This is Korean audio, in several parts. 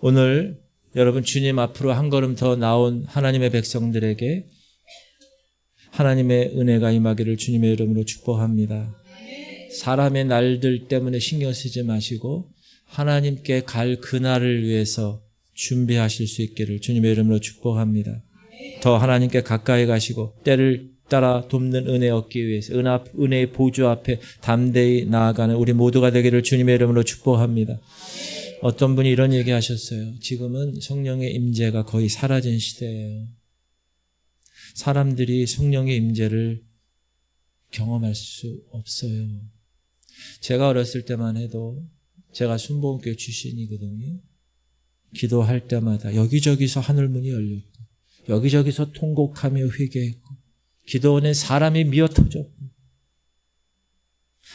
오늘 여러분 주님 앞으로 한 걸음 더 나온 하나님의 백성들에게 하나님의 은혜가 임하기를 주님의 이름으로 축복합니다. 사람의 날들 때문에 신경 쓰지 마시고 하나님께 갈 그날을 위해서 준비하실 수 있기를 주님의 이름으로 축복합니다. 더 하나님께 가까이 가시고 때를 따라 돕는 은혜 얻기 위해서 은혜의 보좌 앞에 담대히 나아가는 우리 모두가 되기를 주님의 이름으로 축복합니다. 어떤 분이 이런 얘기 하셨어요. 지금은 성령의 임재가 거의 사라진 시대예요. 사람들이 성령의 임재를 경험할 수 없어요. 제가 어렸을 때만 해도 제가 순복음교회 출신이거든요. 기도할 때마다 여기저기서 하늘문이 열렸고 여기저기서 통곡하며 회개했고 기도원에 사람이 미어터졌고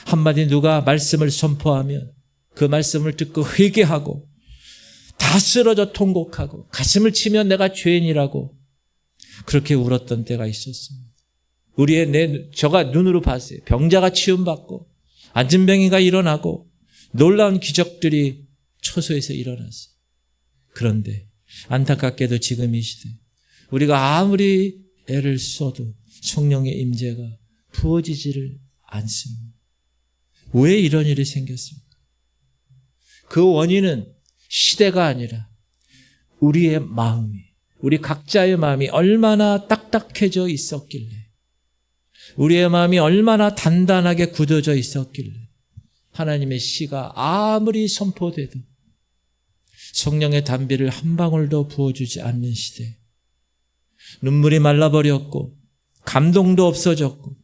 한마디 누가 말씀을 선포하면 그 말씀을 듣고 회개하고 다 쓰러져 통곡하고 가슴을 치면 내가 죄인이라고 그렇게 울었던 때가 있었습니다. 제가 눈으로 봤어요. 병자가 치유받고 안진뱅이가 일어나고 놀라운 기적들이 처소에서 일어났어요. 그런데 안타깝게도 지금 이 시대 우리가 아무리 애를 써도 성령의 임재가 부어지지를 않습니다. 왜 이런 일이 생겼습니까? 그 원인은 시대가 아니라 우리의 마음이, 우리 각자의 마음이 얼마나 딱딱해져 있었길래, 우리의 마음이 얼마나 단단하게 굳어져 있었길래 하나님의 씨가 아무리 선포돼도 성령의 단비를 한 방울도 부어주지 않는 시대, 눈물이 말라버렸고 감동도 없어졌고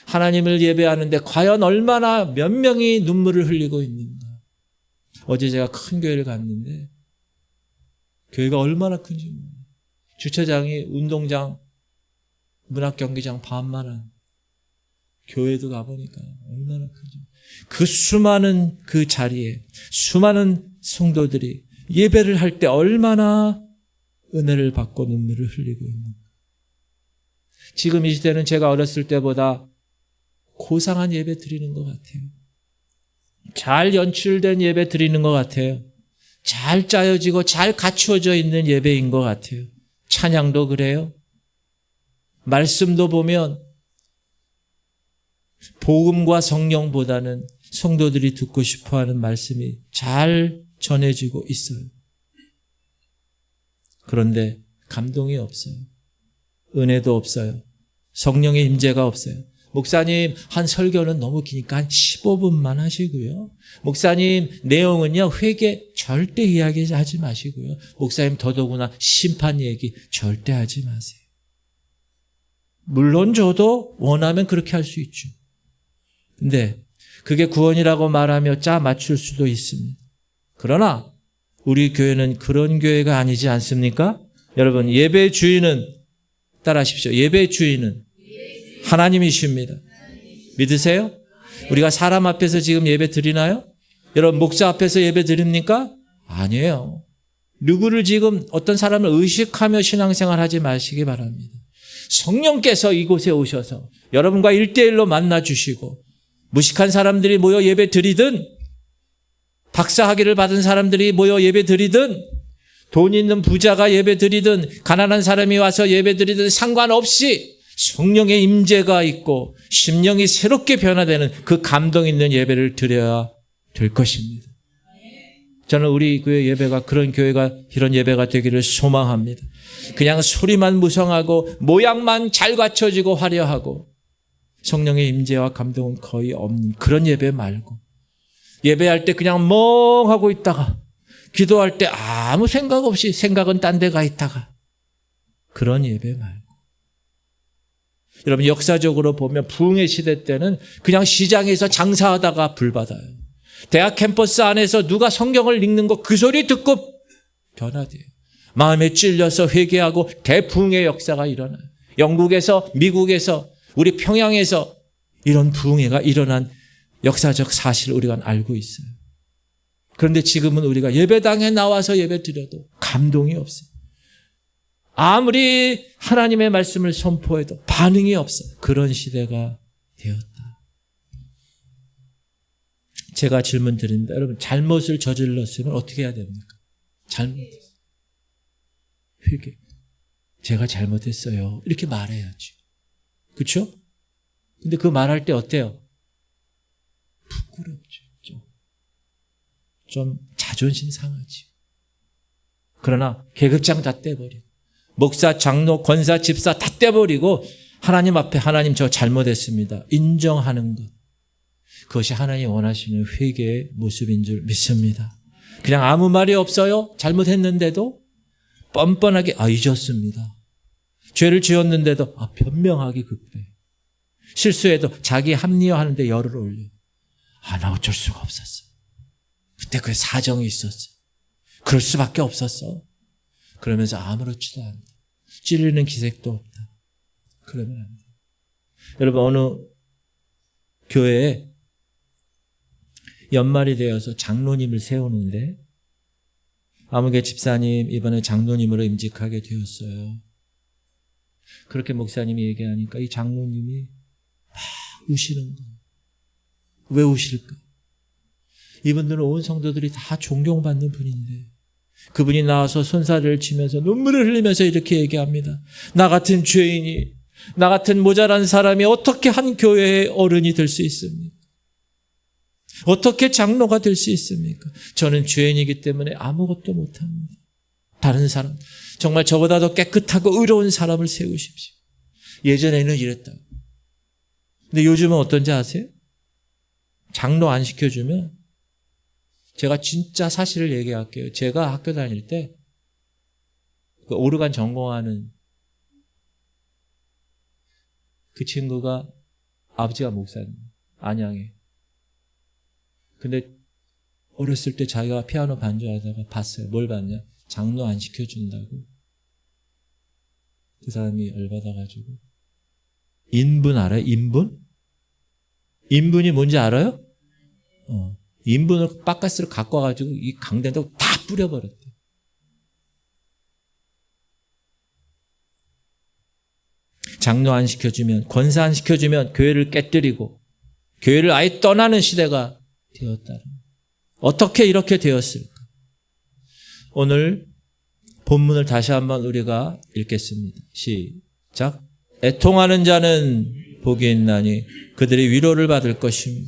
하나님을 예배하는데 과연 얼마나 몇 명이 눈물을 흘리고 있는가. 어제 제가 큰 교회를 갔는데 교회가 얼마나 큰지 몰라요. 주차장이 운동장, 문학경기장 반만한 교회도 가보니까 얼마나 큰지. 그 수많은 그 자리에 수많은 성도들이 예배를 할 때 얼마나 은혜를 받고 눈물을 흘리고 있는가. 지금 이 시대는 제가 어렸을 때보다 고상한 예배 드리는 것 같아요. 잘 연출된 예배 드리는 것 같아요. 잘 짜여지고 잘 갖추어져 있는 예배인 것 같아요. 찬양도 그래요. 말씀도 보면 복음과 성령보다는 성도들이 듣고 싶어하는 말씀이 잘 전해지고 있어요. 그런데 감동이 없어요. 은혜도 없어요. 성령의 임재가 없어요. 목사님, 한 설교는 너무 기니까 한 15분만 하시고요. 목사님, 내용은요, 회개 절대 이야기하지 마시고요. 목사님, 더더구나 심판 얘기 절대 하지 마세요. 물론 저도 원하면 그렇게 할 수 있죠. 근데 그게 구원이라고 말하며 짜 맞출 수도 있습니다. 그러나 우리 교회는 그런 교회가 아니지 않습니까? 여러분, 예배의 주인은 따라하십시오. 예배의 주인은 하나님이십니다. 믿으세요? 우리가 사람 앞에서 지금 예배 드리나요? 여러분, 목사 앞에서 예배 드립니까? 아니에요. 누구를 지금 어떤 사람을 의식하며 신앙생활 하지 마시기 바랍니다. 성령께서 이곳에 오셔서 여러분과 1대1로 만나주시고 무식한 사람들이 모여 예배 드리든 박사학위를 받은 사람들이 모여 예배 드리든 돈 있는 부자가 예배 드리든 가난한 사람이 와서 예배 드리든 상관없이 성령의 임재가 있고 심령이 새롭게 변화되는 그 감동 있는 예배를 드려야 될 것입니다. 저는 우리 교회 예배가 그런 교회가 이런 예배가 되기를 소망합니다. 그냥 소리만 무성하고 모양만 잘 갖춰지고 화려하고 성령의 임재와 감동은 거의 없는 그런 예배 말고 예배할 때 그냥 멍하고 있다가 기도할 때 아무 생각 없이 생각은 딴 데 가 있다가 그런 예배 말고 여러분 역사적으로 보면 부흥의 시대 때는 그냥 시장에서 장사하다가 불받아요. 대학 캠퍼스 안에서 누가 성경을 읽는 거 그 소리 듣고 변화돼요. 마음에 찔려서 회개하고 대부흥의 역사가 일어나요. 영국에서 미국에서 우리 평양에서 이런 부흥회가 일어난 역사적 사실을 우리가 알고 있어요. 그런데 지금은 우리가 예배당에 나와서 예배 드려도 감동이 없어요. 아무리 하나님의 말씀을 선포해도 반응이 없어요. 그런 시대가 되었다. 제가 질문 드립니다. 여러분, 잘못을 저질렀으면 어떻게 해야 됩니까? 잘못했어요. 회개. 제가 잘못했어요. 이렇게 말해야지. 그렇죠? 근데 그 말할 때 어때요? 부끄럽죠. 좀 자존심 상하지. 그러나 계급장 다 떼버려. 목사, 장로, 권사, 집사 다 떼버리고 하나님 앞에 하나님 저 잘못했습니다. 인정하는 것. 그것이 하나님 원하시는 회개의 모습인 줄 믿습니다. 그냥 아무 말이 없어요. 잘못했는데도 뻔뻔하게 잊었습니다. 죄를 지었는데도 변명하기 급해. 실수해도 자기 합리화하는데 열을 올려. 나 어쩔 수가 없었어. 그때 그 사정이 있었어. 그럴 수밖에 없었어. 그러면서 아무렇지도 않다. 찔리는 기색도 없다. 그러면 안 돼. 여러분 어느 교회에 연말이 되어서 장로님을 세우는데 아무개 집사님 이번에 장로님으로 임직하게 되었어요. 그렇게 목사님이 얘기하니까 이 장로님이 막 우시는 거예요. 왜 우실까? 이분들은 온 성도들이 다 존경받는 분인데 그분이 나와서 손사래를 치면서 눈물을 흘리면서 이렇게 얘기합니다. 나 같은 죄인이, 나 같은 모자란 사람이 어떻게 한 교회의 어른이 될 수 있습니까? 어떻게 장로가 될 수 있습니까? 저는 죄인이기 때문에 아무것도 못합니다. 다른 사람, 정말 저보다 더 깨끗하고 의로운 사람을 세우십시오. 예전에는 이랬다고. 근데 요즘은 어떤지 아세요? 장로 안 시켜주면 제가 진짜 사실을 얘기할게요. 제가 학교 다닐 때 그 오르간 전공하는 그 친구가 아버지가 목사님, 안양에. 근데 어렸을 때 자기가 피아노 반주하다가 봤어요. 뭘 봤냐? 장로 안 시켜준다고. 그 사람이 열받아가지고. 인분 알아요? 인분? 인분이 뭔지 알아요? 인분을 바카스로 갖고 와가지고 이 강대도 다 뿌려버렸대. 장로 안 시켜주면, 권사 안 시켜주면 교회를 깨뜨리고 교회를 아예 떠나는 시대가 되었다. 어떻게 이렇게 되었을까? 오늘 본문을 다시 한번 우리가 읽겠습니다. 시작. 애통하는 자는 복이 있나니 그들이 위로를 받을 것이며.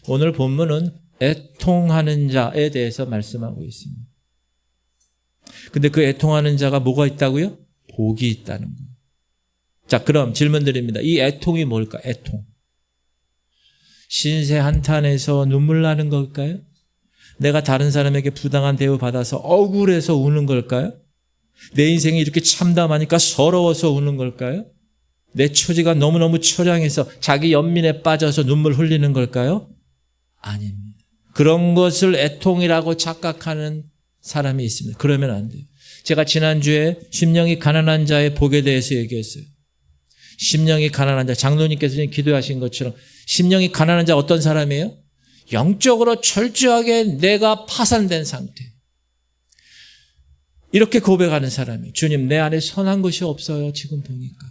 오늘 본문은 애통하는 자에 대해서 말씀하고 있습니다. 근데 그 애통하는 자가 뭐가 있다고요? 복이 있다는 거예요. 자, 그럼 질문 드립니다. 이 애통이 뭘까? 애통. 신세 한탄해서 눈물 나는 걸까요? 내가 다른 사람에게 부당한 대우 받아서 억울해서 우는 걸까요? 내 인생이 이렇게 참담하니까 서러워서 우는 걸까요? 내 처지가 너무너무 처량해서 자기 연민에 빠져서 눈물 흘리는 걸까요? 아닙니다. 그런 것을 애통이라고 착각하는 사람이 있습니다. 그러면 안 돼요. 제가 지난주에 심령이 가난한 자의 복에 대해서 얘기했어요. 심령이 가난한 자, 장로님께서 기도하신 것처럼 심령이 가난한 자 어떤 사람이에요? 영적으로 철저하게 내가 파산된 상태. 이렇게 고백하는 사람이, 주님, 내 안에 선한 것이 없어요. 지금 보니까.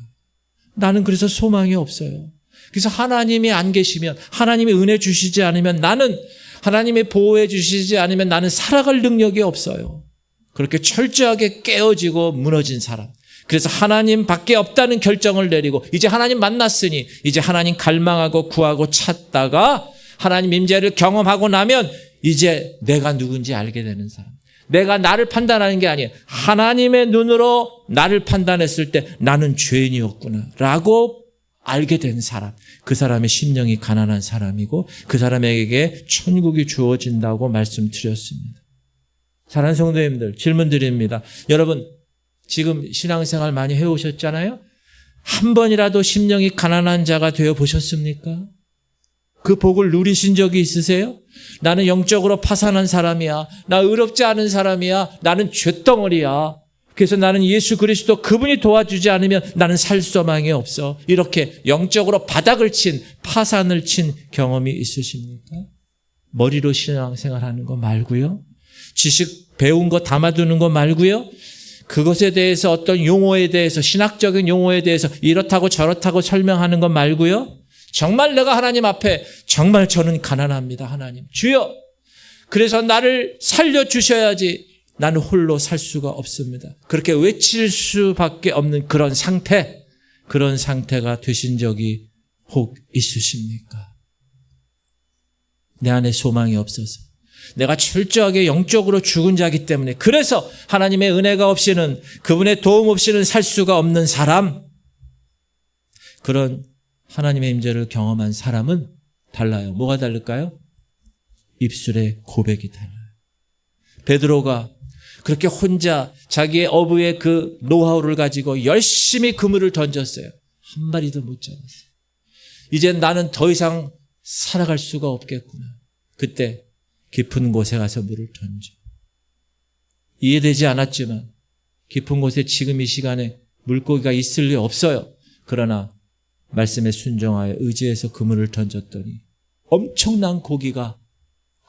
나는 그래서 소망이 없어요. 그래서 하나님이 안 계시면, 하나님이 은혜 주시지 않으면 나는, 하나님이 보호해 주시지 않으면 나는 살아갈 능력이 없어요. 그렇게 철저하게 깨어지고 무너진 사람. 그래서 하나님 밖에 없다는 결정을 내리고 이제 하나님 만났으니 이제 하나님 갈망하고 구하고 찾다가 하나님 임재를 경험하고 나면 이제 내가 누군지 알게 되는 사람. 내가 나를 판단하는 게 아니에요. 하나님의 눈으로 나를 판단했을 때 나는 죄인이었구나 라고 알게 된 사람. 그 사람의 심령이 가난한 사람이고 그 사람에게 천국이 주어진다고 말씀드렸습니다. 사랑하는 성도님들, 질문 드립니다. 여러분 지금 신앙생활 많이 해오셨잖아요. 한 번이라도 심령이 가난한 자가 되어 보셨습니까? 그 복을 누리신 적이 있으세요? 나는 영적으로 파산한 사람이야. 나 의롭지 않은 사람이야. 나는 쇳덩어리야. 그래서 나는 예수 그리스도 그분이 도와주지 않으면 나는 살 소망이 없어. 이렇게 영적으로 바닥을 친, 파산을 친 경험이 있으십니까? 머리로 신앙생활하는 거 말고요. 지식 배운 거 담아두는 거 말고요. 그것에 대해서 어떤 용어에 대해서 신학적인 용어에 대해서 이렇다고 저렇다고 설명하는 것 말고요. 정말 내가 하나님 앞에 정말 저는 가난합니다. 하나님. 주여. 그래서 나를 살려주셔야지. 나는 홀로 살 수가 없습니다. 그렇게 외칠 수밖에 없는 그런 상태가 되신 적이 혹 있으십니까? 내 안에 소망이 없어서 내가 철저하게 영적으로 죽은 자이기 때문에, 그래서 하나님의 은혜가 없이는, 그분의 도움 없이는 살 수가 없는 사람, 그런 하나님의 임재를 경험한 사람은 달라요. 뭐가 다를까요? 입술의 고백이 달라요. 베드로가 그렇게 혼자 자기의 어부의 그 노하우를 가지고 열심히 그물을 던졌어요. 한 마리도 못 잡았어요. 이젠 나는 더 이상 살아갈 수가 없겠구나. 그때 깊은 곳에 가서 물을 던져. 이해되지 않았지만 깊은 곳에 지금 이 시간에 물고기가 있을 리 없어요. 그러나 말씀에 순종하여 의지해서 그물을 던졌더니 엄청난 고기가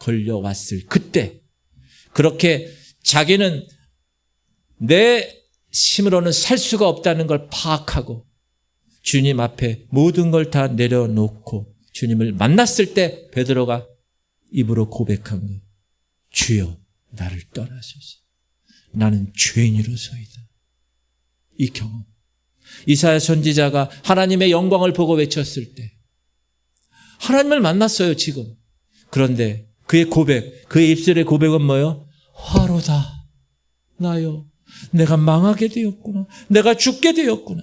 걸려왔을 그때, 그렇게 자기는 내 힘으로는 살 수가 없다는 걸 파악하고 주님 앞에 모든 걸 다 내려놓고 주님을 만났을 때 베드로가 입으로 고백한 것, 주여 나를 떠나소서, 나는 죄인으로서이다. 이 경험, 이사야 선지자가 하나님의 영광을 보고 외쳤을 때 하나님을 만났어요 지금. 그런데 그의 고백, 그의 입술의 고백은 뭐예요? 화로다 나여, 내가 망하게 되었구나, 내가 죽게 되었구나.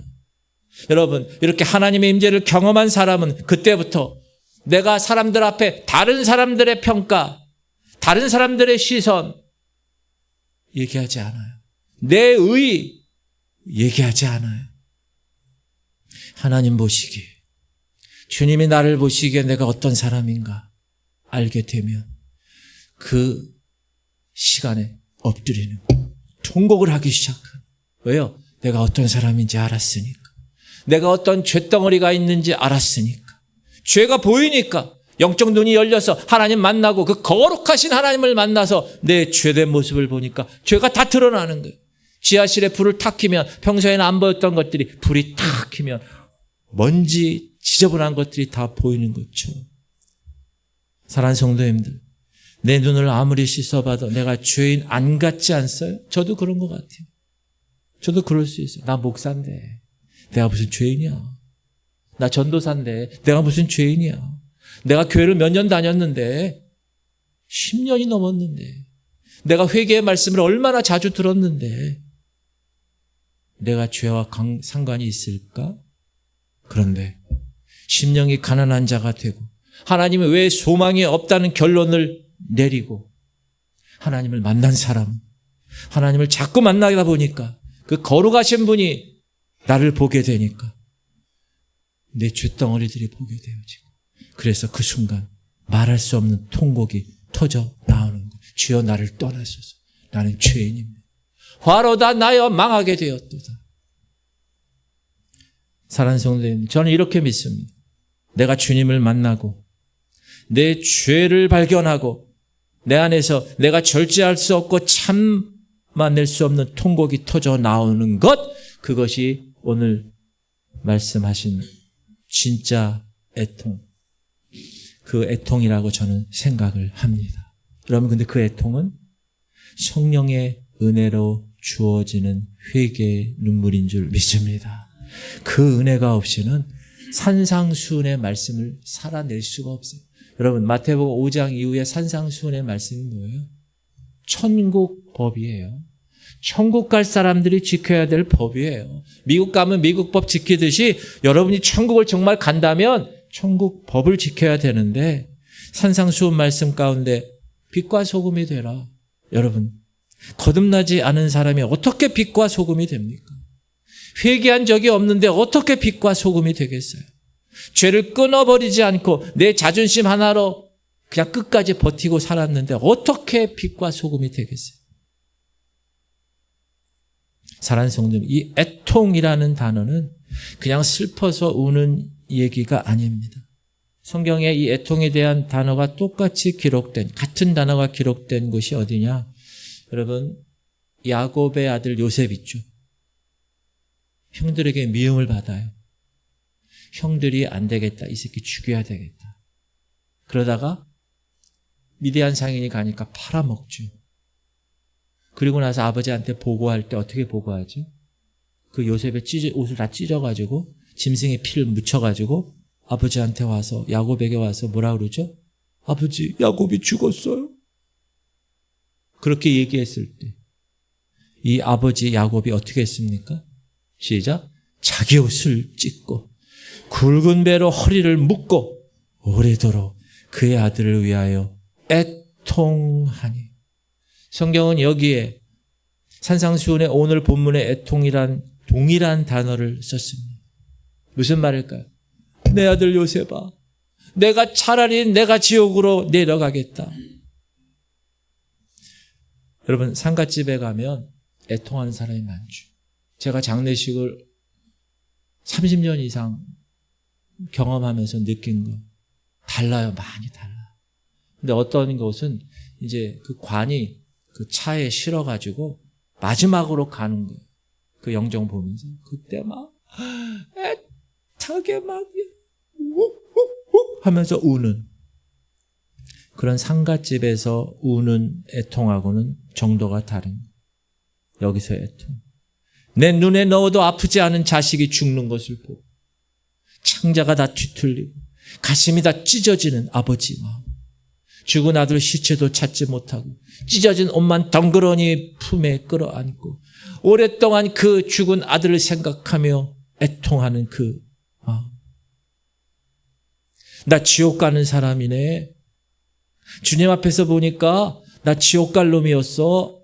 여러분, 이렇게 하나님의 임재를 경험한 사람은 그때부터 내가 사람들 앞에 다른 사람들의 평가, 다른 사람들의 시선 얘기하지 않아요. 내 의 얘기하지 않아요. 하나님 보시기에, 주님이 나를 보시기에 내가 어떤 사람인가 알게 되면 그 시간에 엎드리는, 통곡을 하기 시작한. 왜요? 내가 어떤 사람인지 알았으니까. 내가 어떤 쇳덩어리가 있는지 알았으니까. 죄가 보이니까 영적 눈이 열려서 하나님 만나고 그 거룩하신 하나님을 만나서 내 죄된 모습을 보니까 죄가 다 드러나는 거예요. 지하실에 불을 탁 켜면 평소에는 안 보였던 것들이 불이 탁 켜면 먼지 지저분한 것들이 다 보이는 거죠. 사랑하는 성도님들, 내 눈을 아무리 씻어봐도 내가 죄인 안 같지 않어요? 저도 그런 것 같아요. 저도 그럴 수 있어요. 나 목사인데 내가 무슨 죄인이야. 나 전도사인데 내가 무슨 죄인이야. 내가 교회를 몇 년 다녔는데 10년이 넘었는데 내가 회개의 말씀을 얼마나 자주 들었는데 내가 죄와 상관이 있을까? 그런데 심령이 가난한 자가 되고 하나님이 왜 소망이 없다는 결론을 내리고 하나님을 만난 사람은 하나님을 자꾸 만나다 보니까 그 거룩하신 분이 나를 보게 되니까 내 쇳덩어리들이 보게 되어지고, 그래서 그 순간 말할 수 없는 통곡이 터져 나오는 것. 주여 나를 떠나소서, 나는 죄인입니다. 화로다 나여 망하게 되었도다. 사랑하는 성도님, 저는 이렇게 믿습니다. 내가 주님을 만나고 내 죄를 발견하고 내 안에서 내가 절제할 수 없고 참아낼 수 없는 통곡이 터져 나오는 것, 그것이 오늘 말씀하신 진짜 애통, 그 애통이라고 저는 생각을 합니다. 여러분, 근데 그 애통은 성령의 은혜로 주어지는 회개의 눈물인 줄 믿습니다. 그 은혜가 없이는 산상수훈의 말씀을 살아낼 수가 없어요. 여러분, 마태복음 5장 이후에 산상수훈의 말씀이 뭐예요? 천국 법이에요. 천국 갈 사람들이 지켜야 될 법이에요. 미국 가면 미국 법 지키듯이 여러분이 천국을 정말 간다면 천국 법을 지켜야 되는데, 산상수훈 말씀 가운데 빛과 소금이 되라. 여러분, 거듭나지 않은 사람이 어떻게 빛과 소금이 됩니까? 회개한 적이 없는데 어떻게 빛과 소금이 되겠어요? 죄를 끊어버리지 않고 내 자존심 하나로 그냥 끝까지 버티고 살았는데 어떻게 빛과 소금이 되겠어요? 사랑하는 성도님, 이 애통이라는 단어는 그냥 슬퍼서 우는 얘기가 아닙니다. 성경에 이 애통에 대한 단어가 똑같이 기록된, 같은 단어가 기록된 곳이 어디냐? 여러분, 야곱의 아들 요셉 있죠. 형들에게 미움을 받아요. 형들이 안 되겠다, 이 새끼 죽여야 되겠다. 그러다가 미디안 상인이 가니까 팔아먹죠. 그리고 나서 아버지한테 보고할 때 어떻게 보고하죠? 그 요셉의 옷을 다 찢어가지고 짐승의 피를 묻혀가지고 아버지한테 와서 야곱에게 와서 뭐라 그러죠? 아버지, 야곱이 죽었어요. 그렇게 얘기했을 때 이 아버지 야곱이 어떻게 했습니까? 시작. 자기 옷을 찢고 굵은 배로 허리를 묶고 오래도록 그의 아들을 위하여 애통하니. 성경은 여기에 산상수훈의 오늘 본문의 애통이란 동일한 단어를 썼습니다. 무슨 말일까요? 내 아들 요셉아, 내가 지옥으로 내려가겠다. 여러분, 상갓집에 가면 애통하는 사람이 많죠. 제가 장례식을 30년 이상 경험하면서 느낀 거 달라요. 많이 달라요. 근데 어떤 곳은 이제 그 관이 그 차에 실어가지고 마지막으로 가는 거예요. 그 영정 보면서. 그때 막 애타게 막 하면서 우는. 그런 상갓집에서 우는 애통하고는 정도가 다른 거예요. 여기서 애통. 내 눈에 넣어도 아프지 않은 자식이 죽는 것을 보고 창자가 다 뒤틀리고 가슴이 다 찢어지는 아버지 마음. 죽은 아들 시체도 찾지 못하고 찢어진 옷만 덩그러니 품에 끌어안고 오랫동안 그 죽은 아들을 생각하며 애통하는 그 마음. 나 지옥 가는 사람이네. 주님 앞에서 보니까 나 지옥 갈 놈이었어.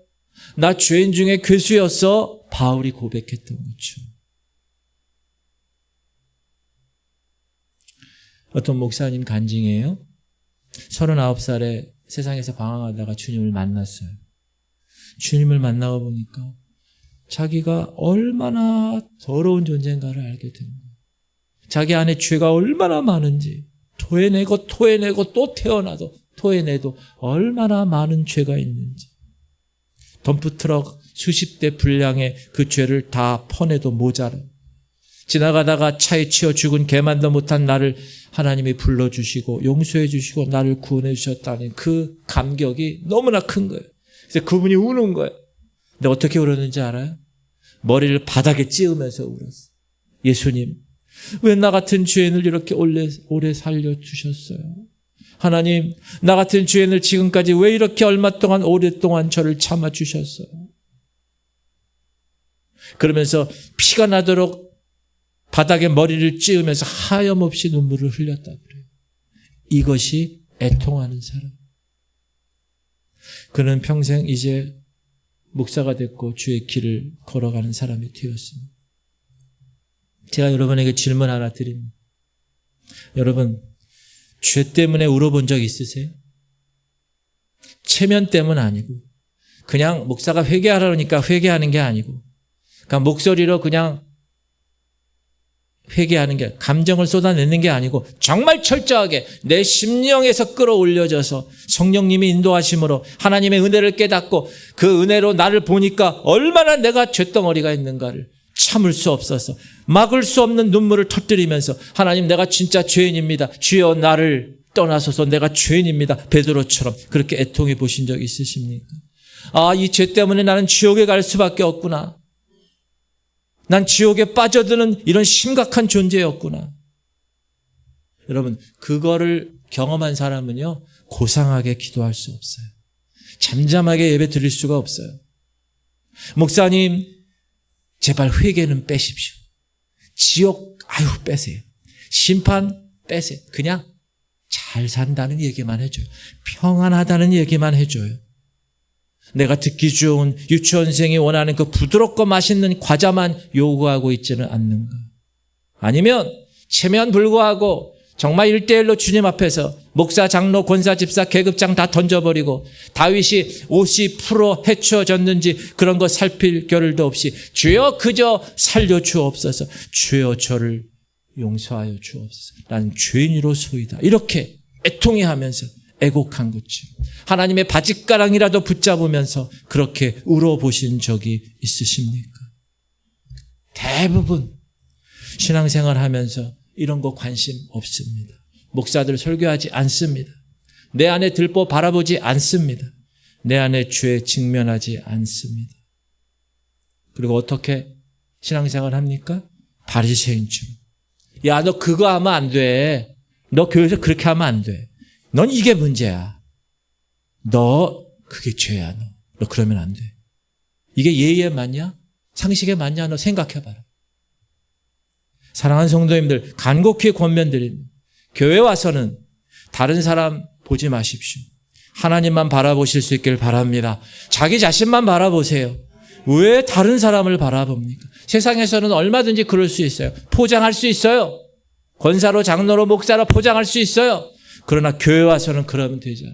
나 죄인 중에 괴수였어. 바울이 고백했던 거죠. 어떤 목사님 간증이에요. 39살에 세상에서 방황하다가 주님을 만났어요. 주님을 만나고 보니까 자기가 얼마나 더러운 존재인가를 알게 된 거예요. 자기 안에 죄가 얼마나 많은지 토해내고 또 태어나도 토해내도 얼마나 많은 죄가 있는지 덤프트럭 수십 대 분량의 그 죄를 다 퍼내도 모자라. 지나가다가 차에 치여 죽은 개만도 못한 나를 하나님이 불러주시고 용서해 주시고 나를 구원해 주셨다는 그 감격이 너무나 큰 거예요. 그래서 그분이 우는 거예요. 근데 어떻게 울었는지 알아요? 머리를 바닥에 찌으면서 울었어요. 예수님, 왜 나 같은 죄인을 이렇게 오래 살려주셨어요? 하나님, 나 같은 죄인을 지금까지 왜 이렇게 얼마 동안 오랫동안 저를 참아주셨어요? 그러면서 피가 나도록 바닥에 머리를 찌으면서 하염없이 눈물을 흘렸다 그래요. 이것이 애통하는 사람. 그는 평생 이제 목사가 됐고 주의 길을 걸어가는 사람이 되었습니다. 제가 여러분에게 질문 하나 드립니다. 여러분, 죄 때문에 울어본 적 있으세요? 체면 때문 아니고 그냥 목사가 회개하라니까 회개하는 게 아니고 그냥 목소리로 그냥 회개하는 게 감정을 쏟아내는 게 아니고 정말 철저하게 내 심령에서 끌어올려져서 성령님이 인도하심으로 하나님의 은혜를 깨닫고 그 은혜로 나를 보니까 얼마나 내가 쇳덩어리가 있는가를 참을 수 없어서 막을 수 없는 눈물을 터뜨리면서 하나님, 내가 진짜 죄인입니다. 주여 나를 떠나소서, 내가 죄인입니다. 베드로처럼 그렇게 애통해 보신 적 있으십니까? 아, 이 죄 때문에 나는 지옥에 갈 수밖에 없구나. 난 지옥에 빠져드는 이런 심각한 존재였구나. 여러분, 그거를 경험한 사람은요, 고상하게 기도할 수 없어요. 잠잠하게 예배 드릴 수가 없어요. 목사님, 제발 회개는 빼십시오. 지옥, 빼세요. 심판 빼세요. 그냥 잘 산다는 얘기만 해줘요. 평안하다는 얘기만 해줘요. 내가 듣기 좋은 유치원생이 원하는 그 부드럽고 맛있는 과자만 요구하고 있지는 않는가. 아니면 체면 불구하고 정말 1대1로 주님 앞에서 목사, 장로, 권사, 집사, 계급장 다 던져버리고 다윗이 옷이 풀어 헤쳐졌는지 그런 거 살필 겨를도 없이 주여 그저 살려주옵소서, 주여 저를 용서하여 주옵소서, 나는 죄인으로소이다, 이렇게 애통해 하면서 애곡한 거죠. 하나님의 바짓가랑이라도 붙잡으면서 그렇게 울어보신 적이 있으십니까? 대부분 신앙생활 하면서 이런 거 관심 없습니다. 목사들 설교하지 않습니다. 내 안에 들보 바라보지 않습니다. 내 안에 죄에 직면하지 않습니다. 그리고 어떻게 신앙생활 합니까? 바리새인처럼. 야, 너 그거 하면 안 돼. 너 교회에서 그렇게 하면 안 돼. 넌 이게 문제야. 너 그게 죄야. 너 그러면 안 돼. 이게 예의에 맞냐? 상식에 맞냐? 너 생각해봐라. 사랑하는 성도님들, 간곡히 권면드립니다. 교회 와서는 다른 사람 보지 마십시오. 하나님만 바라보실 수 있길 바랍니다. 자기 자신만 바라보세요. 왜 다른 사람을 바라봅니까? 세상에서는 얼마든지 그럴 수 있어요. 포장할 수 있어요. 권사로, 장로로, 목사로 포장할 수 있어요. 그러나 교회 와서는 그러면 되죠.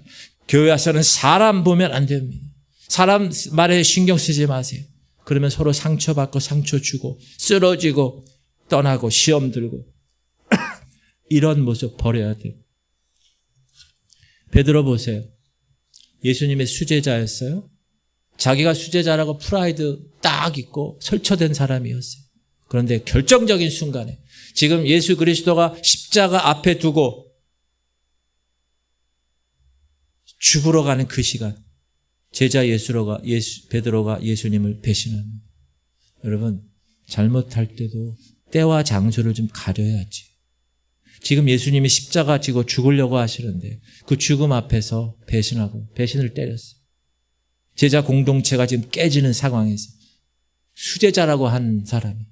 교회 와서는 사람 보면 안 됩니다. 사람 말에 신경 쓰지 마세요. 그러면 서로 상처받고 상처 주고 쓰러지고 떠나고 시험 들고 이런 모습 버려야 돼요. 베드로 보세요. 예수님의 수제자였어요. 자기가 수제자라고 프라이드 딱 있고 설쳐된 사람이었어요. 그런데 결정적인 순간에 지금 예수 그리스도가 십자가 앞에 두고 죽으러 가는 그 시간, 제자 베드로가 예수님을 배신합니다. 여러분, 잘못할 때도 때와 장소를 좀 가려야지. 지금 예수님이 십자가 지고 죽으려고 하시는데 그 죽음 앞에서 배신을 때렸어요. 제자 공동체가 지금 깨지는 상황에서 수제자라고 한 사람이.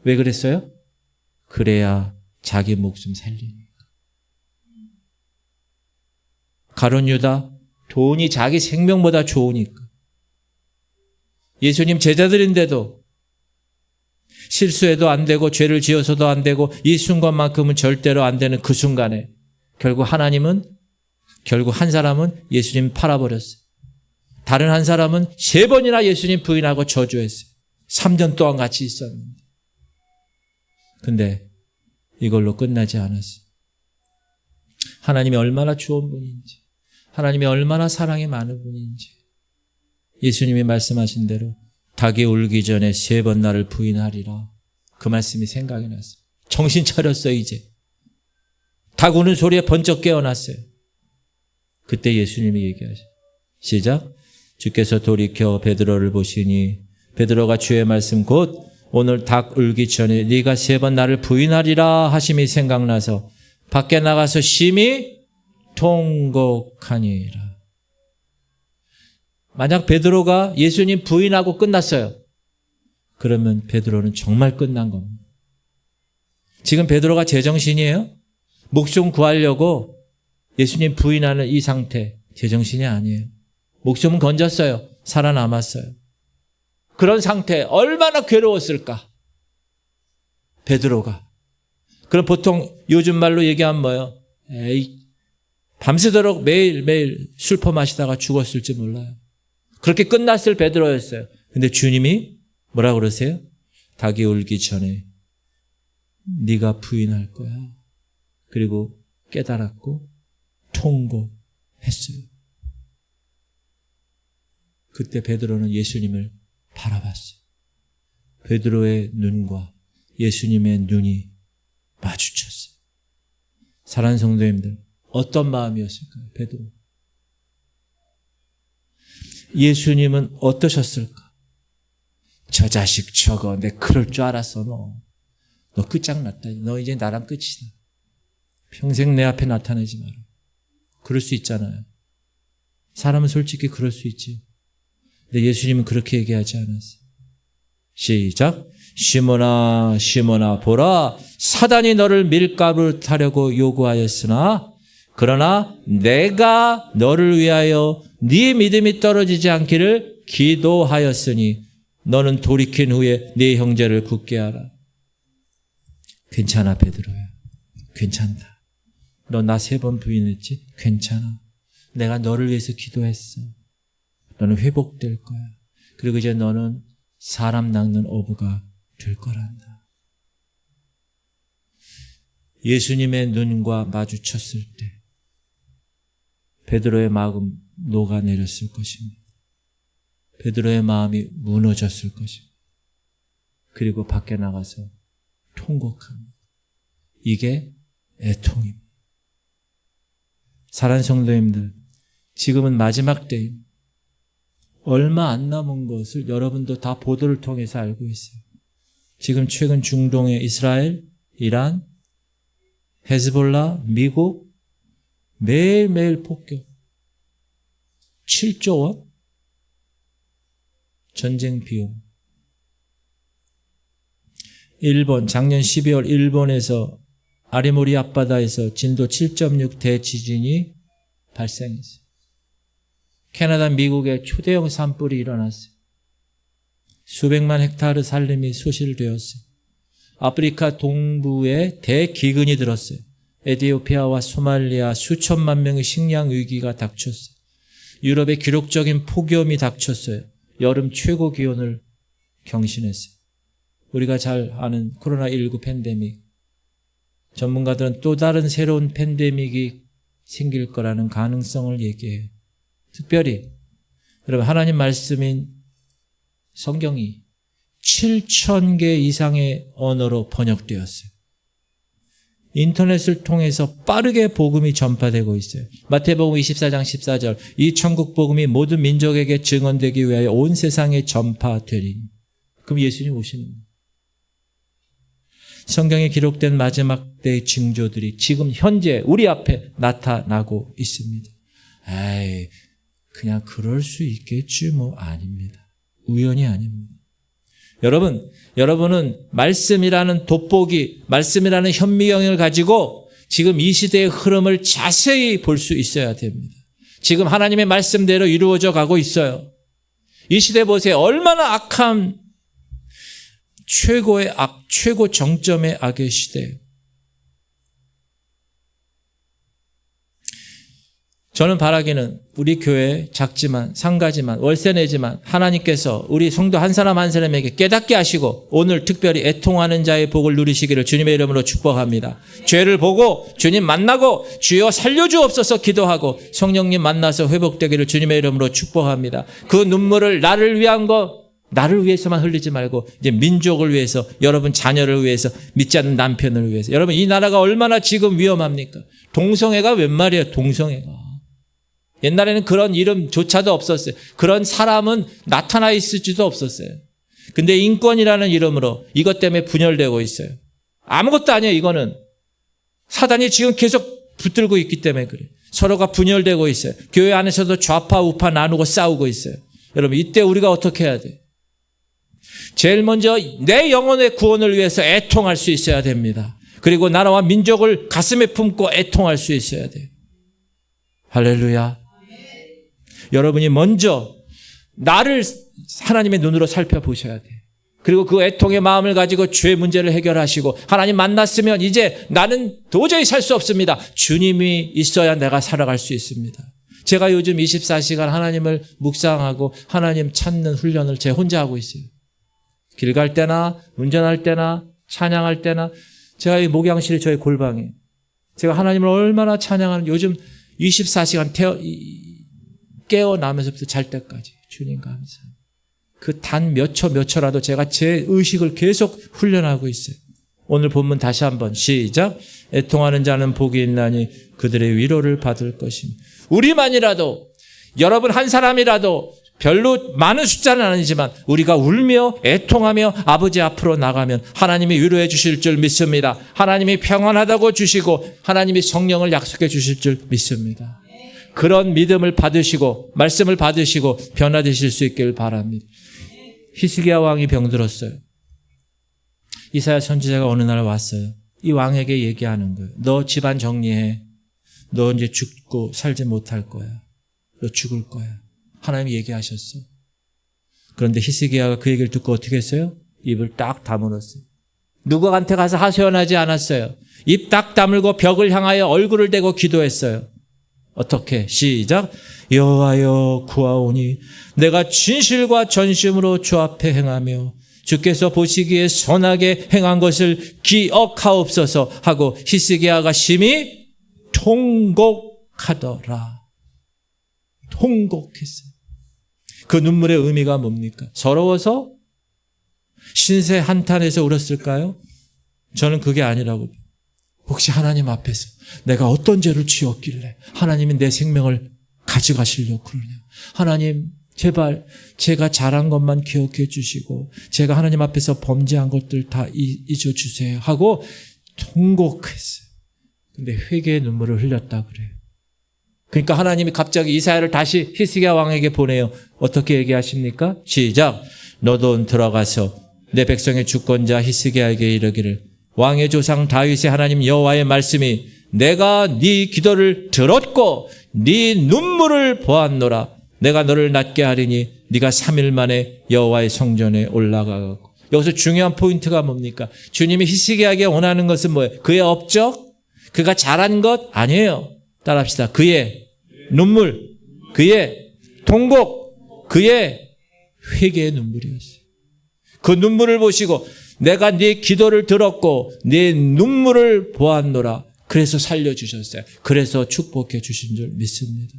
왜 그랬어요? 그래야 자기 목숨 살리니까. 가룟 유다, 돈이 자기 생명보다 좋으니까. 예수님 제자들인데도 실수해도 안 되고 죄를 지어서도 안 되고 이 순간만큼은 절대로 안 되는 그 순간에 결국 한 사람은 예수님 팔아버렸어요. 다른 한 사람은 3번이나 예수님 부인하고 저주했어요. 3년 동안 같이 있었는데. 근데 이걸로 끝나지 않았어요. 하나님이 얼마나 좋은 분인지, 하나님이 얼마나 사랑이 많은 분인지 예수님이 말씀하신 대로 닭이 울기 전에 3번 나를 부인하리라. 그 말씀이 생각이 났어요. 정신 차렸어요. 이제 닭 우는 소리에 번쩍 깨어났어요. 그때 예수님이 얘기하셔요. 시작. 주께서 돌이켜 베드로를 보시니 베드로가 주의 말씀 곧 오늘 닭 울기 전에 네가 3번 나를 부인하리라 하심이 생각나서 밖에 나가서 심히 통곡하니라. 만약 베드로가 예수님 부인하고 끝났어요. 그러면 베드로는 정말 끝난 겁니다. 지금 베드로가 제정신이에요? 목숨 구하려고 예수님 부인하는 이 상태, 제정신이 아니에요. 목숨은 건졌어요. 살아남았어요. 그런 상태 얼마나 괴로웠을까? 베드로가. 그럼 보통 요즘 말로 얘기하면 뭐예요? 밤새도록 매일매일 술 퍼마시다가 죽었을지 몰라요. 그렇게 끝났을 베드로였어요. 근데 주님이 뭐라고 그러세요? 닭이 울기 전에 네가 부인할 거야. 그리고 깨달았고 통곡했어요. 그때 베드로는 예수님을 바라봤어요. 베드로의 눈과 예수님의 눈이 마주쳤어요. 사랑하는 성도님들, 어떤 마음이었을까요? 베드로. 예수님은 어떠셨을까? 저 자식 저거 내 그럴 줄 알았어. 너 끝장났다. 너 이제 나랑 끝이다. 평생 내 앞에 나타내지 마라. 그럴 수 있잖아요. 사람은 솔직히 그럴 수 있지. 근데 예수님은 그렇게 얘기하지 않았어요. 시작. 시몬아 시몬아 보라, 사단이 너를 밀가루 타려고 요구하였으나 그러나 내가 너를 위하여 네 믿음이 떨어지지 않기를 기도하였으니 너는 돌이킨 후에 네 형제를 굳게 하라. 괜찮아 베드로야. 괜찮다. 너 나 3번 부인했지? 괜찮아. 내가 너를 위해서 기도했어. 너는 회복될 거야. 그리고 이제 너는 사람 낚는 어부가 될 거란다. 예수님의 눈과 마주쳤을 때 베드로의 마음 녹아내렸을 것입니다. 베드로의 마음이 무너졌을 것입니다. 그리고 밖에 나가서 통곡합니다. 이게 애통입니다. 사랑하는 성도님들, 지금은 마지막 때입니다. 얼마 안 남은 것을 여러분도 다 보도를 통해서 알고 있어요. 지금 최근 중동의 이스라엘, 이란, 헤즈볼라, 미국 매일매일 폭격. 7조 원? 전쟁 비용. 일본, 작년 12월 일본에서 아리모리 앞바다에서 진도 7.6 대지진이 발생했어요. 캐나다, 미국에 초대형 산불이 일어났어요. 수백만 헥타르 산림이 소실되었어요. 아프리카 동부에 대기근이 들었어요. 에티오피아와 소말리아 수천만 명의 식량 위기가 닥쳤어요. 유럽에 기록적인 폭염이 닥쳤어요. 여름 최고 기온을 경신했어요. 우리가 잘 아는 코로나19 팬데믹. 전문가들은 또 다른 새로운 팬데믹이 생길 거라는 가능성을 얘기해요. 특별히 여러분, 하나님 말씀인 성경이 7,000개 이상의 언어로 번역되었어요. 인터넷을 통해서 빠르게 복음이 전파되고 있어요. 마태복음 24장 14절, 이 천국 복음이 모든 민족에게 증언되기 위하여 온 세상에 전파되리니. 그럼 예수님 오시는 거예요. 성경에 기록된 마지막 때의 징조들이 지금 현재 우리 앞에 나타나고 있습니다. 에이, 그냥 그럴 수 있겠지 뭐. 아닙니다. 우연이 아닙니다. 여러분은 말씀이라는 돋보기, 말씀이라는 현미경을 가지고 지금 이 시대의 흐름을 자세히 볼 수 있어야 됩니다. 지금 하나님의 말씀대로 이루어져 가고 있어요. 이 시대 보세요. 얼마나 악한, 최고의 악, 최고 정점의 악의 시대예요. 저는 바라기는 우리 교회 작지만 상가지만 월세 내지만 하나님께서 우리 성도 한 사람 한 사람에게 깨닫게 하시고 오늘 특별히 애통하는 자의 복을 누리시기를 주님의 이름으로 축복합니다. 죄를 보고 주님 만나고 주여 살려주옵소서 기도하고 성령님 만나서 회복되기를 주님의 이름으로 축복합니다. 그 눈물을 나를 위한 거, 나를 위해서만 흘리지 말고 이제 민족을 위해서, 여러분 자녀를 위해서, 믿지 않는 남편을 위해서. 여러분, 이 나라가 얼마나 지금 위험합니까? 동성애가 웬 말이에요? 동성애가. 옛날에는 그런 이름조차도 없었어요. 그런 사람은 나타나 있을지도 없었어요. 근데 인권이라는 이름으로 이것 때문에 분열되고 있어요. 아무것도 아니에요. 이거는 사단이 지금 계속 붙들고 있기 때문에 그래요. 서로가 분열되고 있어요. 교회 안에서도 좌파 우파 나누고 싸우고 있어요. 여러분, 이때 우리가 어떻게 해야 돼요? 제일 먼저 내 영혼의 구원을 위해서 애통할 수 있어야 됩니다. 그리고 나라와 민족을 가슴에 품고 애통할 수 있어야 돼요. 할렐루야. 여러분이 먼저 나를 하나님의 눈으로 살펴보셔야 돼요. 그리고 그 애통의 마음을 가지고 죄 문제를 해결하시고, 하나님 만났으면 이제 나는 도저히 살 수 없습니다. 주님이 있어야 내가 살아갈 수 있습니다. 제가 요즘 24시간 하나님을 묵상하고 하나님 찾는 훈련을 제 혼자 하고 있어요. 길 갈 때나 운전할 때나 찬양할 때나. 제가 이 목양실이 저의 골방이에요. 제가 하나님을 얼마나 찬양하는, 요즘 24시간 깨어나면서부터 잘 때까지 주님 감사합니다. 그 단 몇 초라도 제가 제 의식을 계속 훈련하고 있어요. 오늘 본문 다시 한번 시작. 애통하는 자는 복이 있나니 그들의 위로를 받을 것입니다. 우리만이라도, 여러분 한 사람이라도, 별로 많은 숫자는 아니지만 우리가 울며 애통하며 아버지 앞으로 나가면 하나님이 위로해 주실 줄 믿습니다. 하나님이 평안하다고 주시고 하나님이 성령을 약속해 주실 줄 믿습니다. 그런 믿음을 받으시고 말씀을 받으시고 변화되실 수 있길 바랍니다. 히스기야 왕이 병들었어요. 이사야 선지자가 어느 날 왔어요. 이 왕에게 얘기하는 거예요. 너 집안 정리해. 너 이제 죽고 살지 못할 거야. 너 죽을 거야. 하나님이 얘기하셨어. 그런데 히스기야가 그 얘기를 듣고 어떻게 했어요? 입을 딱 다물었어요. 누구한테 가서 하소연하지 않았어요. 입 딱 다물고 벽을 향하여 얼굴을 대고 기도했어요. 어떻게? 시작. 여호와여 구하오니 내가 진실과 전심으로 주 앞에 행하며 주께서 보시기에 선하게 행한 것을 기억하옵소서 하고 히스기야가 심히 통곡하더라. 통곡했어요. 그 눈물의 의미가 뭡니까? 서러워서? 신세 한탄해서 울었을까요? 저는 그게 아니라고. 혹시 하나님 앞에서 내가 어떤 죄를 지었길래 하나님이 내 생명을 가져가시려고 그러냐. 하나님 제발 제가 잘한 것만 기억해 주시고 제가 하나님 앞에서 범죄한 것들 다 잊어주세요 하고 통곡했어요. 근데 회개의 눈물을 흘렸다 그래요. 그러니까 하나님이 갑자기 이사야를 다시 히스기야 왕에게 보내요. 어떻게 얘기하십니까? 시작. 너도 들어가서 내 백성의 주권자 히스기야에게 이르기를 왕의 조상 다윗의 하나님 여호와의 말씀이 내가 네 기도를 들었고 네 눈물을 보았노라. 내가 너를 낫게 하리니 네가 3일 만에 여호와의 성전에 올라가고. 여기서 중요한 포인트가 뭡니까? 주님이 히스기야에게 원하는 것은 뭐예요? 그의 업적? 그가 잘한 것? 아니에요. 따라합시다. 그의 눈물, 그의 통곡, 그의 회개의 눈물이었어요. 그 눈물을 보시고 내가 네 기도를 들었고 네 눈물을 보았노라. 그래서 살려주셨어요. 그래서 축복해 주신 줄 믿습니다.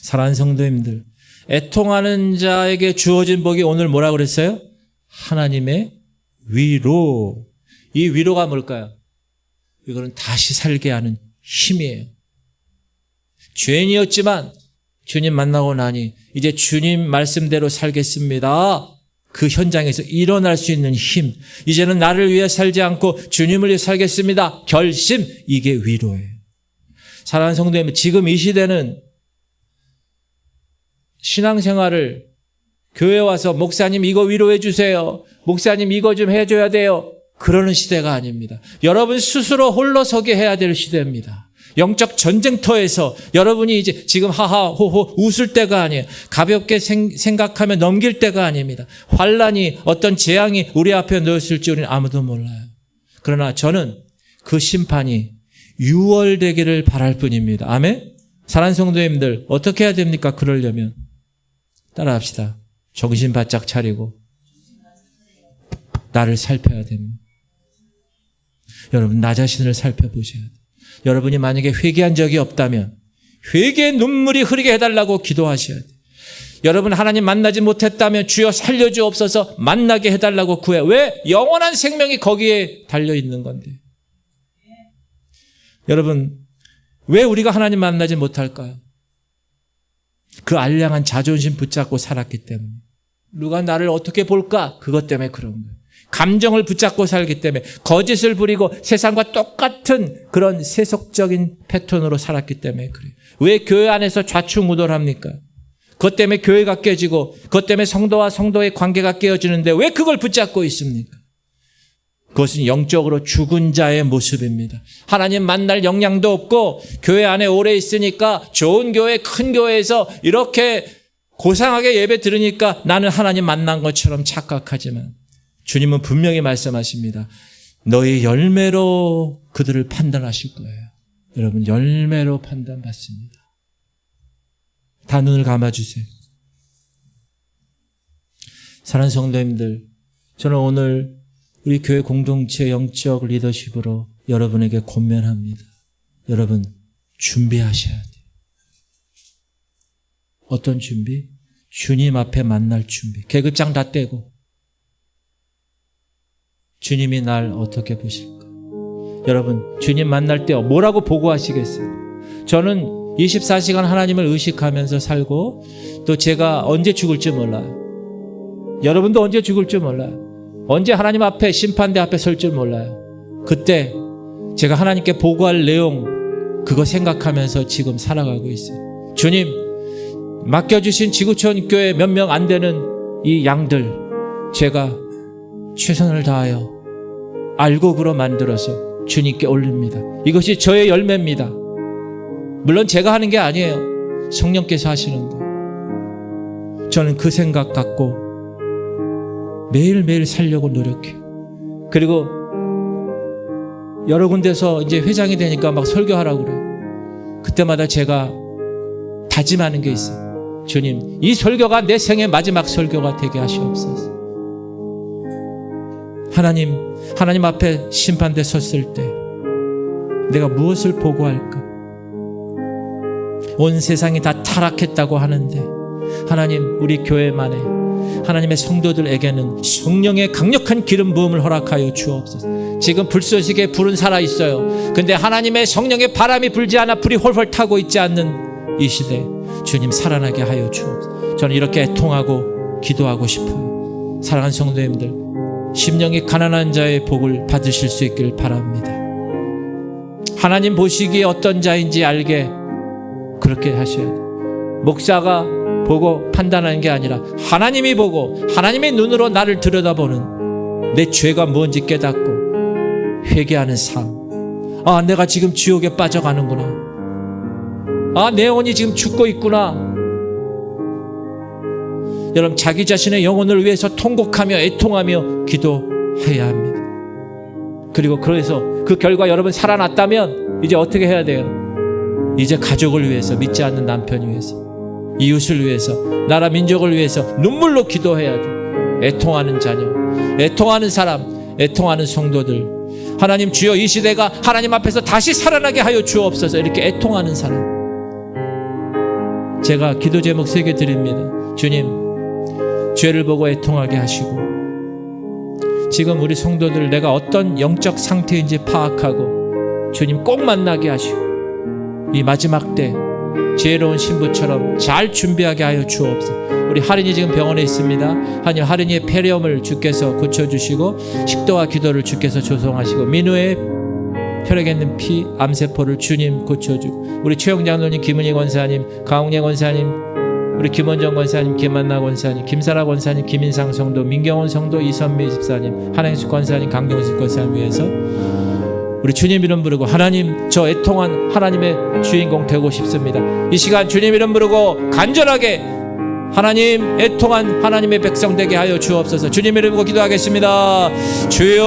사랑하는 성도님들, 애통하는 자에게 주어진 복이 오늘 뭐라 그랬어요? 하나님의 위로. 이 위로가 뭘까요? 이거는 다시 살게 하는 힘이에요. 죄인이었지만 주님 만나고 나니 이제 주님 말씀대로 살겠습니다. 그 현장에서 일어날 수 있는 힘. 이제는 나를 위해 살지 않고 주님을 위해 살겠습니다. 결심. 이게 위로예요. 사랑하는 성도님, 지금 이 시대는 신앙생활을 교회 와서 목사님 이거 위로해 주세요. 목사님 이거 좀 해줘야 돼요. 그러는 시대가 아닙니다. 여러분 스스로 홀로 서게 해야 될 시대입니다. 영적 전쟁터에서 여러분이 이제 지금 하하 호호 웃을 때가 아니에요. 가볍게 생각하며 넘길 때가 아닙니다. 환란이 어떤 재앙이 우리 앞에 놓였을지 우리는 아무도 몰라요. 그러나 저는 그 심판이 유월되기를 바랄 뿐입니다. 아멘? 사랑하는 성도님들 어떻게 해야 됩니까? 그러려면 따라합시다. 정신 바짝 차리고 나를 살펴야 됩니다. 여러분 나 자신을 살펴보셔야 돼요. 여러분이 만약에 회개한 적이 없다면 회개의 눈물이 흐르게 해달라고 기도하셔야 돼요. 여러분 하나님 만나지 못했다면 주여 살려주옵소서 만나게 해달라고 구해요. 왜? 영원한 생명이 거기에 달려있는 건데. 여러분 왜 우리가 하나님 만나지 못할까요? 그 알량한 자존심 붙잡고 살았기 때문에. 누가 나를 어떻게 볼까? 그것 때문에 그런 거예요. 감정을 붙잡고 살기 때문에 거짓을 부리고 세상과 똑같은 그런 세속적인 패턴으로 살았기 때문에 그래요. 왜 교회 안에서 좌충우돌합니까? 그것 때문에 교회가 깨지고 그것 때문에 성도와 성도의 관계가 깨어지는데 왜 그걸 붙잡고 있습니까? 그것은 영적으로 죽은 자의 모습입니다. 하나님 만날 역량도 없고 교회 안에 오래 있으니까 좋은 교회, 큰 교회에서 이렇게 고상하게 예배 들으니까 나는 하나님 만난 것처럼 착각하지만 주님은 분명히 말씀하십니다. 너의 열매로 그들을 판단하실 거예요. 여러분 열매로 판단받습니다. 다 눈을 감아주세요. 사랑하는 성도님들, 저는 오늘 우리 교회 공동체 영적 리더십으로 여러분에게 권면합니다. 여러분 준비하셔야 돼요. 어떤 준비? 주님 앞에 만날 준비. 계급장 다 떼고 주님이 날 어떻게 보실까? 여러분 주님 만날 때 뭐라고 보고하시겠어요? 저는 24시간 하나님을 의식하면서 살고 또 제가 언제 죽을지 몰라요. 여러분도 언제 죽을지 몰라요. 언제 하나님 앞에 심판대 앞에 설 줄 몰라요. 그때 제가 하나님께 보고할 내용 그거 생각하면서 지금 살아가고 있어요. 주님 맡겨주신 지구촌 교회 몇 명 안 되는 이 양들 제가 최선을 다하여 알곡으로 만들어서 주님께 올립니다. 이것이 저의 열매입니다. 물론 제가 하는 게 아니에요. 성령께서 하시는 거. 저는 그 생각 갖고 매일매일 살려고 노력해요. 그리고 여러 군데서 이제 회장이 되니까 막 설교하라고 그래요. 그때마다 제가 다짐하는 게 있어요. 주님, 이 설교가 내 생의 마지막 설교가 되게 하시옵소서. 하나님 앞에 심판대 섰을 때 내가 무엇을 보고할까? 온 세상이 다 타락했다고 하는데 하나님 우리 교회만에 하나님의 성도들에게는 성령의 강력한 기름 부음을 허락하여 주옵소서. 지금 불쏘시개 불은 살아있어요. 근데 하나님의 성령의 바람이 불지 않아 불이 홀홀 타고 있지 않는 이 시대, 주님 살아나게 하여 주옵소서. 저는 이렇게 애통하고 기도하고 싶어요. 사랑하는 성도님들, 심령이 가난한 자의 복을 받으실 수 있길 바랍니다. 하나님 보시기에 어떤 자인지 알게 그렇게 하셔야 돼요. 목사가 보고 판단하는 게 아니라 하나님이 보고 하나님의 눈으로 나를 들여다보는 내 죄가 뭔지 깨닫고 회개하는 삶. 아, 내가 지금 지옥에 빠져가는구나. 아, 내 영혼이 지금 죽고 있구나. 여러분, 자기 자신의 영혼을 위해서 통곡하며 애통하며 기도해야 합니다. 그리고 그래서 그 결과 여러분 살아났다면 이제 어떻게 해야 돼요? 이제 가족을 위해서, 믿지 않는 남편을 위해서, 이웃을 위해서, 나라 민족을 위해서 눈물로 기도해야 돼. 애통하는 자녀, 애통하는 사람, 애통하는 성도들. 하나님 주여, 이 시대가 하나님 앞에서 다시 살아나게 하여 주옵소서. 이렇게 애통하는 사람. 제가 기도 제목 3개 드립니다. 주님, 죄를 보고 애통하게 하시고, 지금 우리 성도들 내가 어떤 영적 상태인지 파악하고 주님 꼭 만나게 하시고, 이 마지막 때 지혜로운 신부처럼 잘 준비하게 하여 주옵소서. 우리 하린이 지금 병원에 있습니다. 하나님, 하린이의 폐렴을 주께서 고쳐주시고 식도와 기도를 주께서 조성하시고, 민우의 혈액에 있는 피, 암세포를 주님 고쳐주고, 우리 최영 장로님, 김은희 권사님, 강웅래 권사님, 우리 김원정 권사님, 김한나 권사님, 김사라 권사님, 김인상 성도, 민경원 성도, 이선미 집사님, 한행숙 권사님, 강경식 권사님 위해서 우리 주님 이름 부르고, 하나님, 저 애통한 하나님의 주인공 되고 싶습니다. 이 시간 주님 이름 부르고 간절하게 하나님, 애통한 하나님의 백성 되게 하여 주옵소서. 주님 이름 부르고 기도하겠습니다. 주여,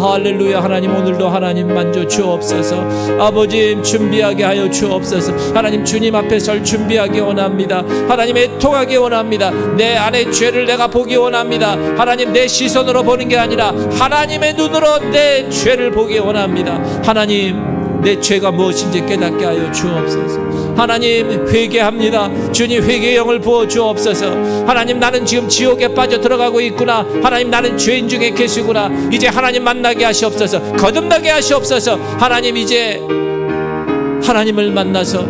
할렐루야. 하나님, 오늘도 하나님 만져 주옵소서. 아버지, 준비하게 하여 주옵소서. 하나님, 주님 앞에 설 준비하기 원합니다. 하나님, 애통하기 원합니다. 내 안의 죄를 내가 보기 원합니다. 하나님, 내 시선으로 보는 게 아니라 하나님의 눈으로 내 죄를 보기 원합니다. 하나님, 내 죄가 무엇인지 깨닫게 하여 주옵소서. 하나님, 회개합니다. 주님, 회개의 영을 부어 주옵소서. 하나님, 나는 지금 지옥에 빠져 들어가고 있구나. 하나님, 나는 죄인 중에 계시구나. 이제 하나님 만나게 하시옵소서. 거듭나게 하시옵소서. 하나님, 이제 하나님을 만나서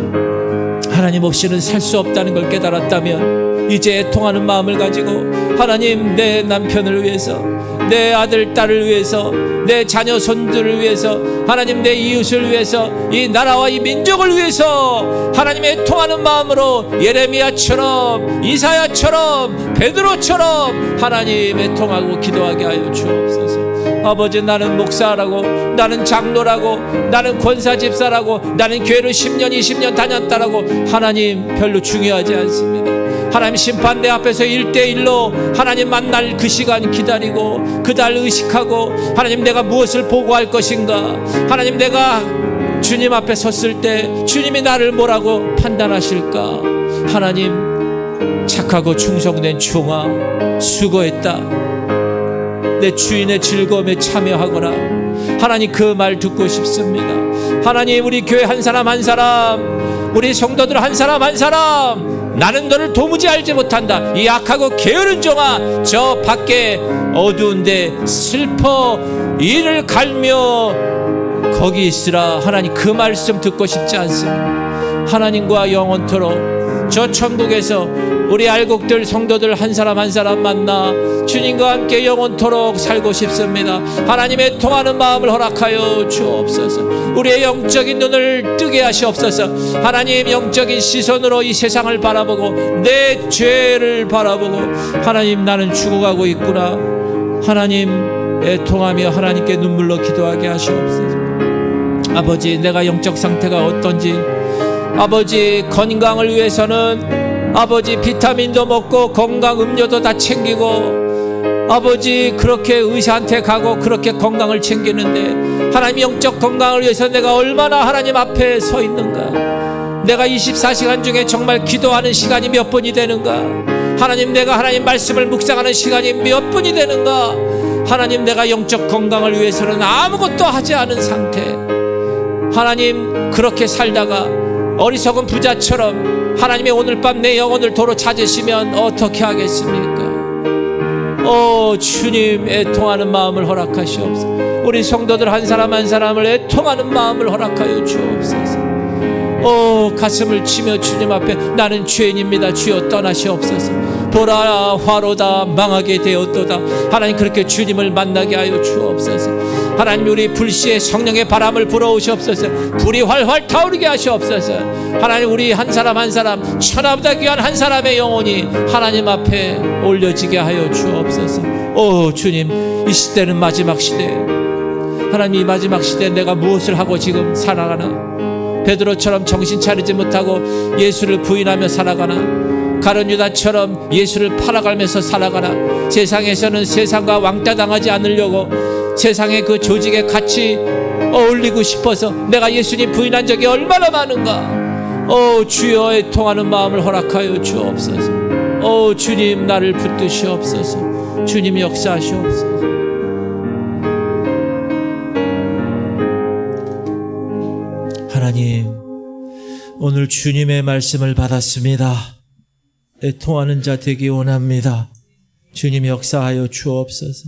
하나님 없이는 살 수 없다는 걸 깨달았다면 이제 애통하는 마음을 가지고, 하나님, 내 남편을 위해서, 내 아들 딸을 위해서, 내 자녀 손들을 위해서, 하나님, 내 이웃을 위해서, 이 나라와 이 민족을 위해서 하나님 애통하는 마음으로 예레미야처럼, 이사야처럼, 베드로처럼 하나님 애통하고 기도하게 하여 주옵소서. 아버지, 나는 목사라고, 나는 장로라고, 나는 권사 집사라고, 나는 교회를 10년 20년 다녔다라고 하나님 별로 중요하지 않습니다. 하나님, 심판 내 앞에서 1대1로 하나님 만날 그 시간 기다리고 그달 의식하고, 하나님, 내가 무엇을 보고할 것인가. 하나님, 내가 주님 앞에 섰을 때 주님이 나를 뭐라고 판단하실까. 하나님, 착하고 충성된 종아, 수고했다. 내 주인의 즐거움에 참여하거라. 하나님, 그 말 듣고 싶습니다. 하나님, 우리 교회 한 사람 한 사람, 우리 성도들 한 사람 한 사람, 나는 너를 도무지 알지 못한다. 이 악하고 게으른 종아, 저 밖에 어두운데 슬퍼 이를 갈며 거기 있으라. 하나님, 그 말씀 듣고 싶지 않습니다. 하나님과 영원토록 저 천국에서 우리 알곡들 성도들 한 사람 한 사람 만나 주님과 함께 영원토록 살고 싶습니다. 하나님의 통하는 마음을 허락하여 주옵소서. 우리의 영적인 눈을 뜨게 하시옵소서. 하나님, 영적인 시선으로 이 세상을 바라보고 내 죄를 바라보고, 하나님, 나는 죽어가고 있구나. 하나님, 애통하며 하나님께 눈물로 기도하게 하시옵소서. 아버지, 내가 영적 상태가 어떤지, 아버지, 건강을 위해서는 아버지 비타민도 먹고 건강 음료도 다 챙기고, 아버지, 그렇게 의사한테 가고 그렇게 건강을 챙기는데, 하나님, 영적 건강을 위해서 내가 얼마나 하나님 앞에 서 있는가. 내가 24시간 중에 정말 기도하는 시간이 몇 분이 되는가. 하나님, 내가 하나님 말씀을 묵상하는 시간이 몇 분이 되는가. 하나님, 내가 영적 건강을 위해서는 아무것도 하지 않은 상태. 하나님, 그렇게 살다가 어리석은 부자처럼 하나님의 오늘 밤 내 영혼을 도로 찾으시면 어떻게 하겠습니까? 주님 애통하는 마음을 허락하시옵소서. 우리 성도들 한 사람 한 사람을 애통하는 마음을 허락하여 주옵소서. 가슴을 치며 주님 앞에 나는 죄인입니다. 주여 떠나시옵소서. 보라 화로다 망하게 되었도다. 하나님 그렇게 주님을 만나게 하여 주옵소서. 하나님 우리 불시에 성령의 바람을 불어오시옵소서. 불이 활활 타오르게 하시옵소서. 하나님 우리 한 사람 한 사람 천하보다 귀한 한 사람의 영혼이 하나님 앞에 올려지게 하여 주옵소서. 주님 이 시대는 마지막 시대예요. 하나님 이 마지막 시대에 내가 무엇을 하고 지금 살아가나? 베드로처럼 정신 차리지 못하고 예수를 부인하며 살아가나? 가룟 유다처럼 예수를 팔아가면서 살아가나? 세상에서는 세상과 왕따당하지 않으려고 세상의 그 조직에 같이 어울리고 싶어서 내가 예수님 부인한 적이 얼마나 많은가? 주여 애통하는 마음을 허락하여 주옵소서. 주님 나를 붙드시옵소서. 주님 역사하시옵소서. 하나님 오늘 주님의 말씀을 받았습니다. 애통하는 자 되기 원합니다. 주님 역사하여 주옵소서.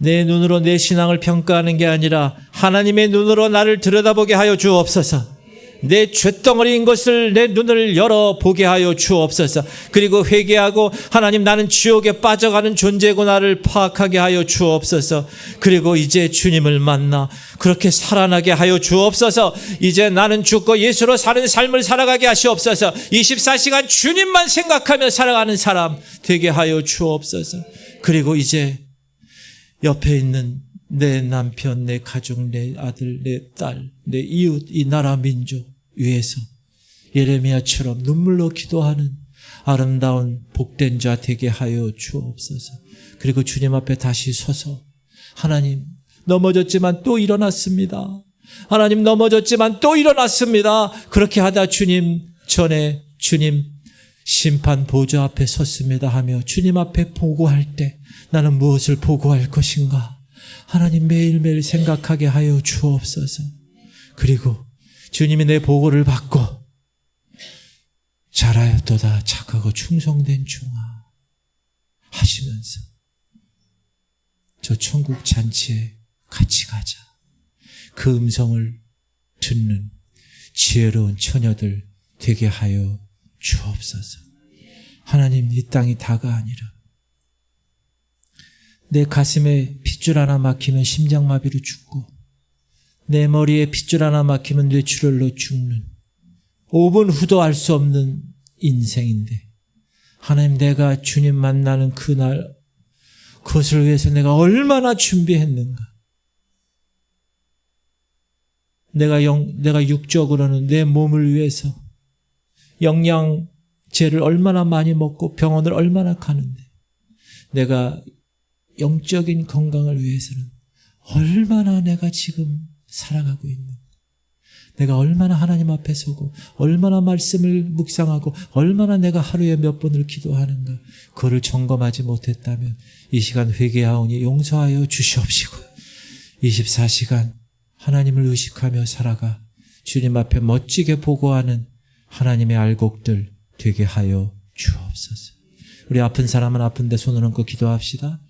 내 눈으로 내 신앙을 평가하는 게 아니라 하나님의 눈으로 나를 들여다보게 하여 주옵소서. 내 쇳덩어리인 것을 내 눈을 열어보게 하여 주옵소서. 그리고 회개하고 하나님 나는 지옥에 빠져가는 존재구나를 파악하게 하여 주옵소서. 그리고 이제 주님을 만나 그렇게 살아나게 하여 주옵소서. 이제 나는 죽고 예수로 사는 삶을 살아가게 하시옵소서. 24시간 주님만 생각하며 살아가는 사람 되게 하여 주옵소서. 그리고 이제 옆에 있는 내 남편, 내 가족, 내 아들, 내 딸, 내 이웃, 이 나라 민족 위해서 예레미야처럼 눈물로 기도하는 아름다운 복된 자 되게 하여 주옵소서. 그리고 주님 앞에 다시 서서 하나님 넘어졌지만 또 일어났습니다. 하나님 넘어졌지만 또 일어났습니다. 그렇게 하다 주님 전에 주님 심판 보좌 앞에 섰습니다 하며 주님 앞에 보고할 때 나는 무엇을 보고할 것인가? 하나님 매일매일 생각하게 하여 주옵소서. 그리고 주님이 내 보고를 받고 잘하였도다 착하고 충성된 종아 하시면서 저 천국 잔치에 같이 가자. 그 음성을 듣는 지혜로운 처녀들 되게 하여 주옵소서. 하나님 이 땅이 다가 아니라 내 가슴에 핏줄 하나 막히면 심장마비로 죽고 내 머리에 핏줄 하나 막히면 뇌출혈로 죽는 5분 후도 알 수 없는 인생인데 하나님 내가 주님 만나는 그날 그것을 위해서 내가 얼마나 준비했는가. 내가 육적으로는 내 몸을 위해서 영양제를 얼마나 많이 먹고 병원을 얼마나 가는데 내가 영적인 건강을 위해서는 얼마나 내가 지금 살아가고 있는가. 내가 얼마나 하나님 앞에 서고 얼마나 말씀을 묵상하고 얼마나 내가 하루에 몇 번을 기도하는가. 그거를 점검하지 못했다면 이 시간 회개하오니 용서하여 주시옵시고 24시간 하나님을 의식하며 살아가 주님 앞에 멋지게 보고하는 하나님의 알곡들 되게 하여 주옵소서. 우리 아픈 사람은 아픈데 손을 얹고 기도합시다.